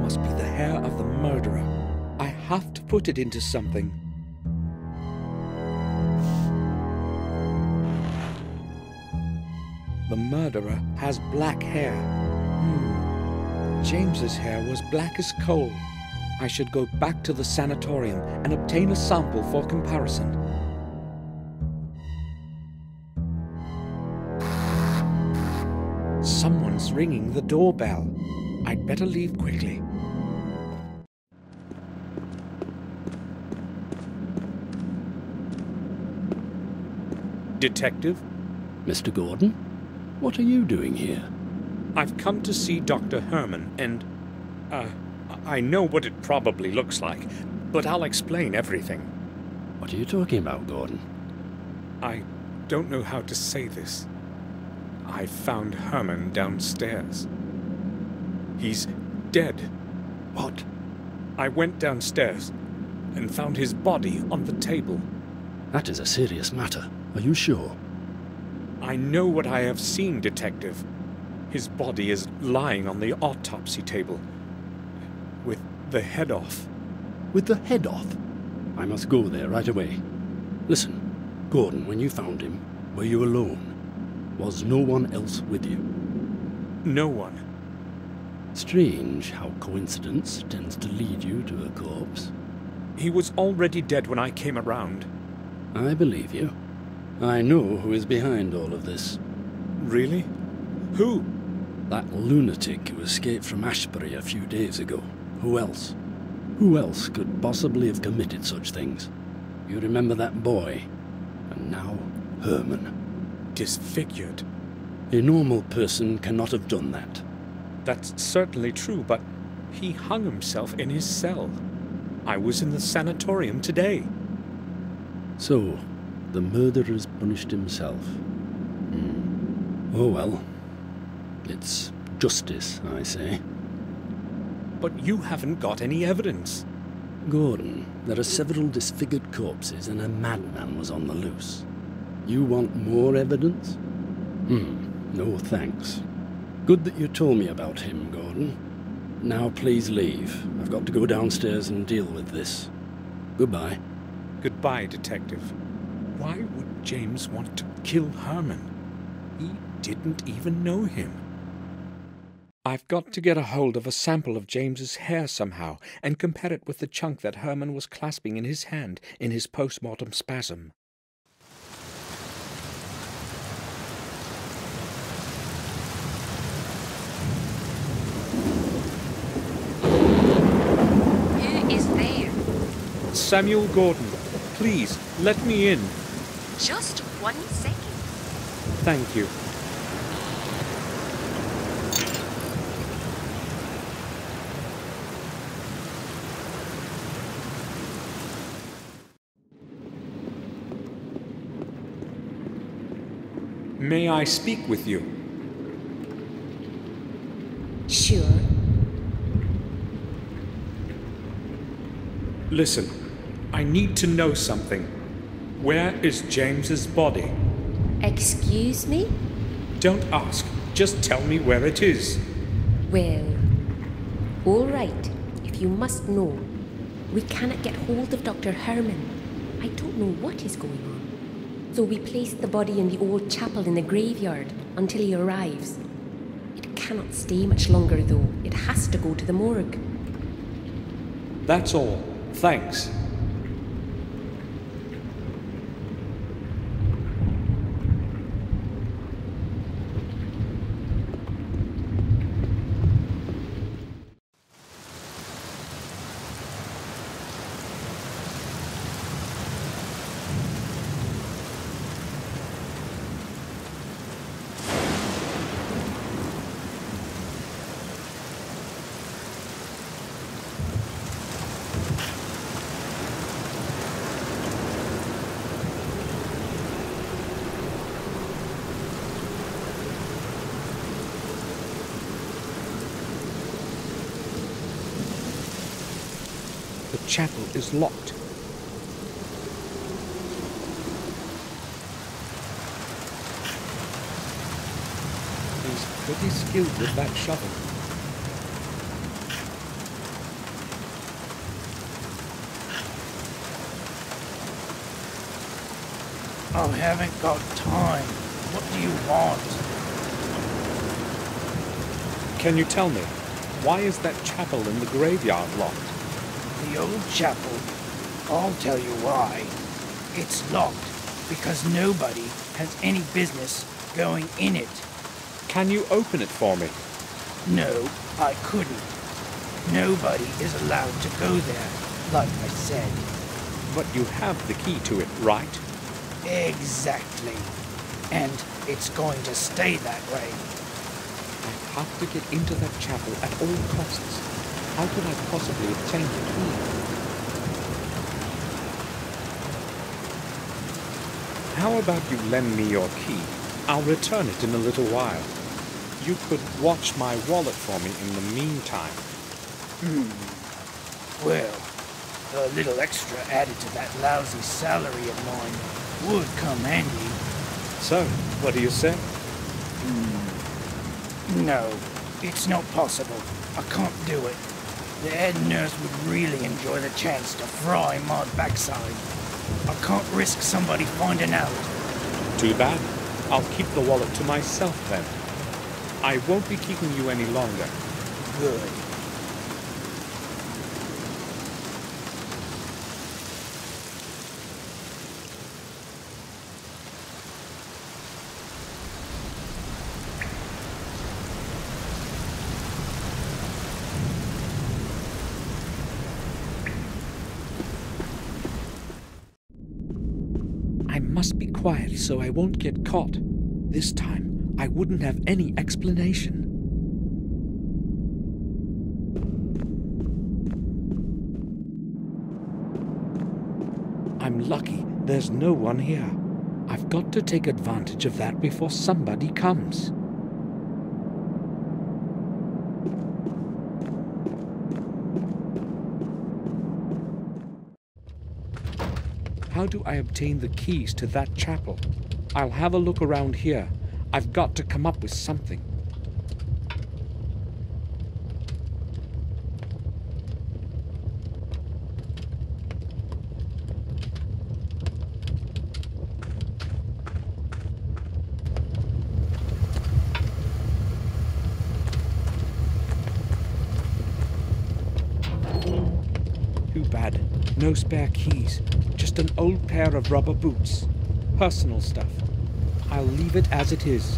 must be the hair of the murderer. I have to put it into something. The murderer has black hair. James's hair was black as coal. I should go back to the sanatorium and obtain a sample for comparison. Someone's ringing the doorbell. I'd better leave quickly. Detective? Mr. Gordon, what are you doing here? I've come to see Dr. Herman, and, I know what it probably looks like, but I'll explain everything. What are you talking about, Gordon? I don't know how to say this. I found Herman downstairs. He's dead. What? I went downstairs and found his body on the table. That is a serious matter. Are you sure? I know what I have seen, Detective. His body is lying on the autopsy table, with the head off. With the head off? I must go there right away. Listen, Gordon, when you found him, were you alone? Was no one else with you? No one. Strange how coincidence tends to lead you to a corpse. He was already dead when I came around. I believe you. I know who is behind all of this. Really? Who? That lunatic who escaped from Ashbury a few days ago. Who else? Who else could possibly have committed such things? You remember that boy? And now, Herman. Disfigured. A normal person cannot have done that. That's certainly true, but he hung himself in his cell. I was in the sanatorium today. So, the murderer's punished himself. Oh well. It's justice, I say. But you haven't got any evidence. Gordon, there are several disfigured corpses and a madman was on the loose. You want more evidence? No thanks. Good that you told me about him, Gordon. Now please leave. I've got to go downstairs and deal with this. Goodbye. Goodbye, Detective. Why would James want to kill Herman? He didn't even know him. I've got to get a hold of a sample of James's hair somehow and compare it with the chunk that Herman was clasping in his hand in his post-mortem spasm. Who is there? Samuel Gordon, please, let me in. Just 1 second. Thank you. May I speak with you? Sure. Listen, I need to know something. Where is James's body? Excuse me? Don't ask, just tell me where it is. Well, all right, if you must know. We cannot get hold of Dr. Herman. I don't know what is going on. So we placed the body in the old chapel in the graveyard until he arrives. It cannot stay much longer, though. It has to go to the morgue. That's all. Thanks. The chapel is locked. He's pretty skilled with that shovel. I haven't got time. What do you want? Can you tell me, why is that chapel in the graveyard locked? The old chapel? I'll tell you why. It's locked because nobody has any business going in it. Can you open it for me? No, I couldn't. Nobody is allowed to go there, like I said. But you have the key to it, right? Exactly. And it's going to stay that way. I have to get into that chapel at all costs. How could I possibly obtain the key? How about you lend me your key? I'll return it in a little while. You could watch my wallet for me in the meantime. Well, a little extra added to that lousy salary of mine would come handy. So, what do you say? No, it's not possible. I can't do it. The head nurse would really enjoy the chance to fry my backside. I can't risk somebody finding out. Too bad. I'll keep the wallet to myself then. I won't be keeping you any longer. Good. I must be quiet so I won't get caught. This time, I wouldn't have any explanation. I'm lucky there's no one here. I've got to take advantage of that before somebody comes. How do I obtain the keys to that chapel? I'll have a look around here. I've got to come up with something. Too bad. No spare keys. Just an old pair of rubber boots. Personal stuff. I'll leave it as it is.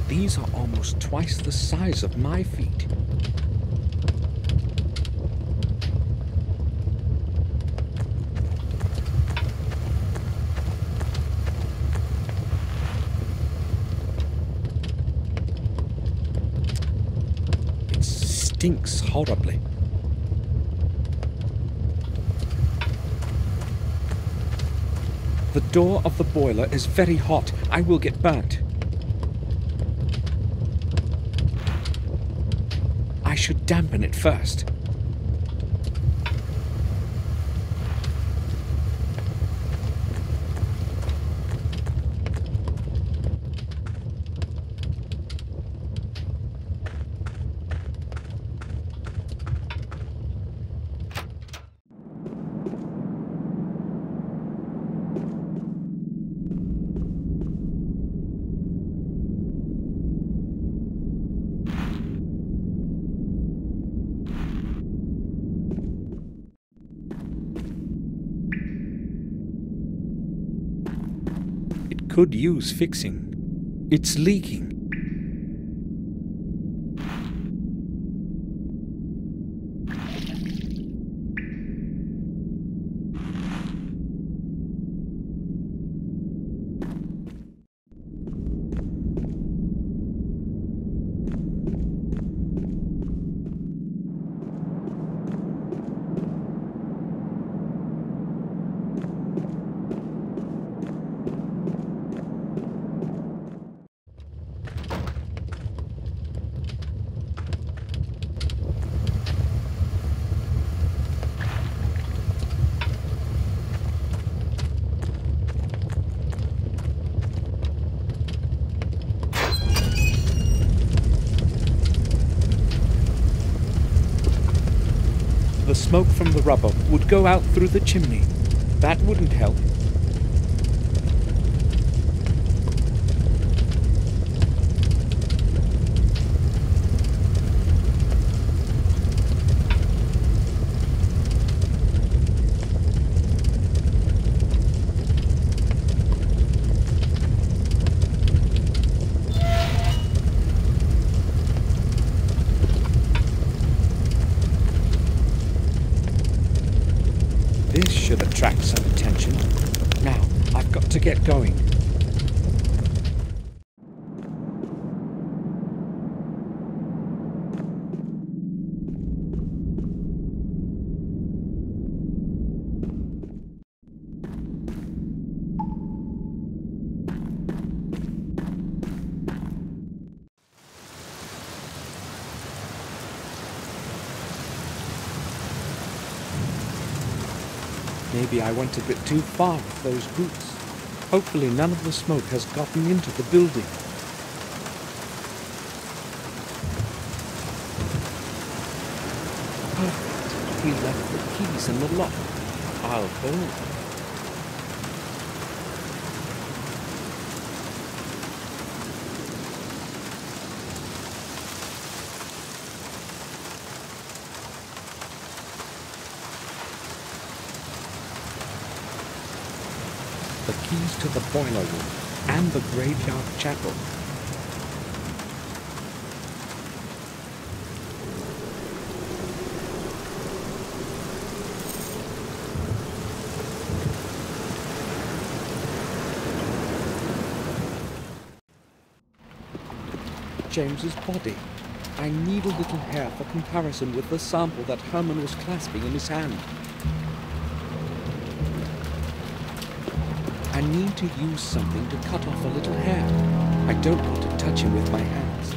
These are almost twice the size of my feet. Stinks horribly. The door of the boiler is very hot. I will get burnt. I should dampen it first. Could use fixing. It's leaking. the smoke from the rubber would go out through the chimney. That wouldn't help. This should attract some attention. Now, I've got to get going. Maybe I went a bit too far with those boots. Hopefully none of the smoke has gotten into the building. Perfect. He left the keys in the lock. I'll hold them. The keys to the boiler room and the graveyard chapel. James's body. I need a little hair for comparison with the sample that Herman was clasping in his hand. I need to use something to cut off a little hair. I don't want to touch him with my hands.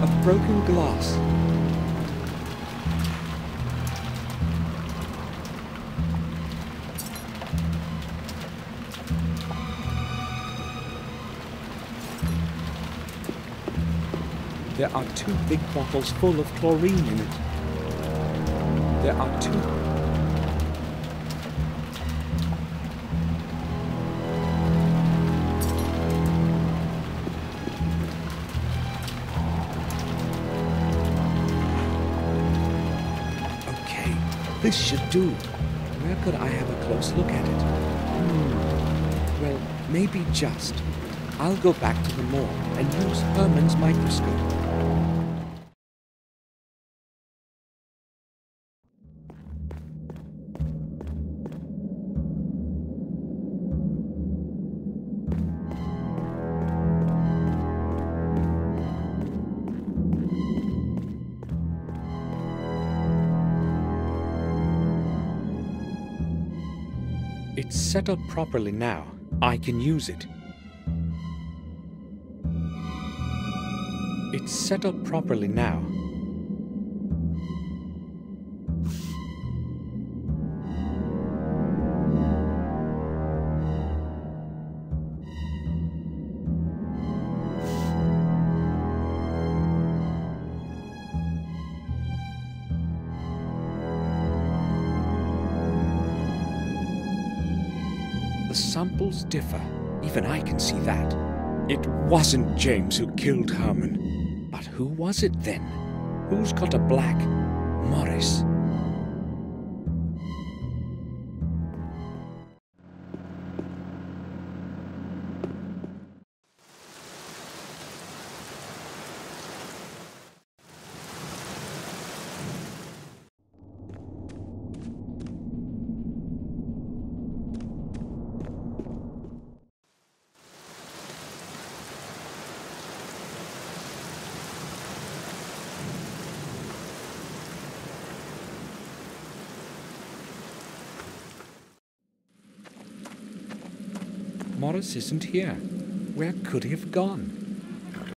A broken glass. There are 2 big bottles full of chlorine in it. There are 2. This should do. Where could I have a close look at it? Well, maybe just. I'll go back to the morgue and use Herman's microscope. It's set up properly now. I can use it. It's set up properly now. The samples differ. Even I can see that. It wasn't James who killed Herman. But who was it then? Who's got a black? Morris. Morris isn't here. Where could he have gone?